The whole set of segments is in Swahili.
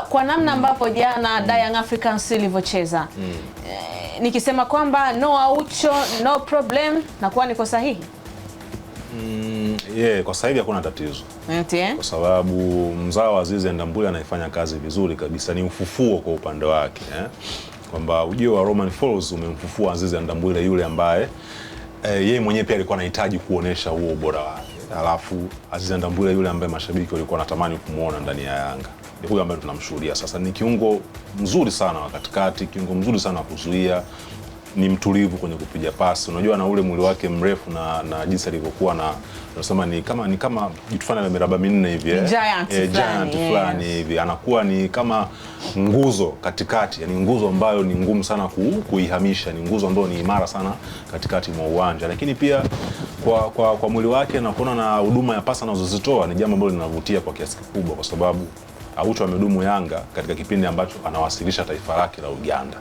kwa namna ambapo jana Young Africans ilivyocheza, nikisema kwamba no Aucho, no problem, nakuwa niko sahihi? Kwa sasa hivi hakuna tatizo. Kwa sababu mzao Azizi Ndambule anaifanya kazi vizuri kabisa, ni ufufuo kwa upande wake kwamba ujio wa Romain Folz umemfufua Azizi Ndambule yule ambaye yeye mwenyewe pia alikuwa anahitaji kuonesha huo ubora wake. Alafu Azizi Ndambule yule ambaye mashabiki walikuwa wanatamani kumuona ndani ya Yanga, ni huyo ambaye tunamshuhudia sasa. Ni kiungo mzuri sana wa katikati, kiungo mzuri sana wa kuzuia, ni mtulivu kwenye kupiga pasi. Unajua na ule mwili wake mrefu na jinsi alivyokuwa na tunasema ni kama jitu fulani la miraba minne hivi giant fulani hivi, anakuwa ni kama nguzo katikati, yani nguzo ambayo ni ngumu sana kuihamisha, ni nguzo ambayo ni imara sana katikati mwa uwanja. Lakini pia kwa mwili wake na kuona na huduma ya pasi anazozitoa ni jambo ambalo linavutia kwa kiasi kikubwa, kwa sababu Aucho amedumu Yanga katika kipindi ambacho anawasilisha taifa lake la Uganda.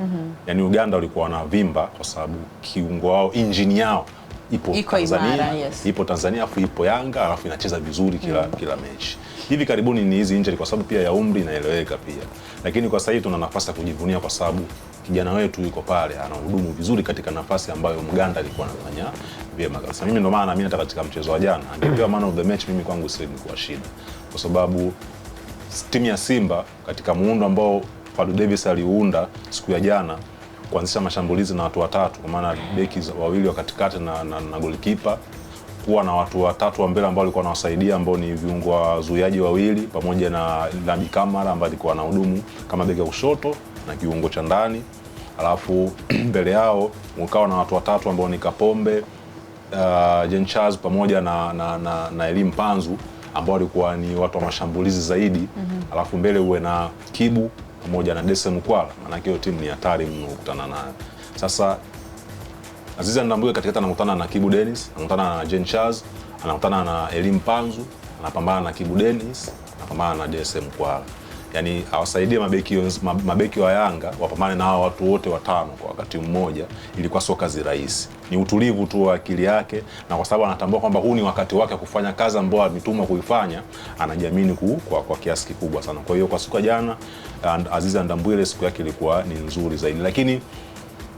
Yani Uganda walikuwa wanavimba kwa sababu kiungo wao, injini yao ipo Tanzania, imara, ipo Tanzania afu ipo Yanga, alafu inacheza vizuri kila mechi. Hivi karibuni ni hizi injury kwa sababu pia ya umri inaeleweka pia. Lakini kwa sasa hivi tuna nafasi ya kujivunia kwa sababu kijana wetu yuko pale anahudumu vizuri katika nafasi ambayo Mganda alikuwa anafanya vyema kabisa. Mimi ndo maana naamini hata katika mchezo wa jana angepewa man of the match, mimi kwangu sio kwa shida, kwa sababu timu ya Simba katika muundo ambao Fadu Davis aliunda siku ya jana, kuanzisha mashambulizi na watu watatu, kwa maana beki wawili wa katikati na goalkeeper, kuwa na watu watatu wa mbele ambao walikuwa wanawasaidia, ambao ni viungo wazuiaji wawili pamoja na Lamine Camara ambaye alikuwa anahudumu kama beki wa kushoto na kiungo cha ndani, alafu mbele yao mkao na watu watatu ambao ni Kapombe, Jean Charles pamoja na Elim Panzu ambao walikuwa ni watu wa mashambulizi zaidi. Alafu mbele uwe na Kibu pamoja na Dese Mkwala, maana hiyo timu ni hatari mno kukutana nayo. Sasa Azizi Ndambule katikati anakutana na Kibu Dennis, anakutana na Jean Charles, anakutana na Elim Panzu, anapambana na Kibu Dennis, anapambana na Dese Mkwala. Yani awasaidie mabeki wa Yanga wapambane na hao watu wote watano kwa wakati mmoja, ilikuwa sio kazi rahisi. Ni utulivu tu wa akili yake, na kwa sababu anatambua kwamba huu ni wakati wake kufanya kazi ambayo ametumwa kuifanya, anajiamini kwa kiasi kikubwa sana. Kwa hiyo kwa siku ya jana Azizi Ndambule siku yake ilikuwa ni nzuri zaidi. Lakini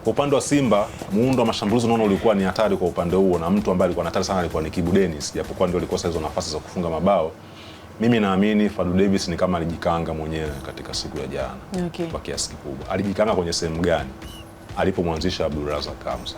kwa upande wa Simba, muundo wa mashambulizi unaona ulikuwa ni hatari kwa upande huo, na mtu ambaye alikuwa hatari sana alikuwa ni Kibu Dennis, japokuwa ndio alikosa hizo nafasi za kufunga mabao. Mimi naamini Fadu Davis ni kama alijikanga mwenyewe katika siku ya jana. Kwa kiasi kikubwa. Alijikanga kwenye sehemu gani? Alipomwanzisha Abdulrazak Hamza.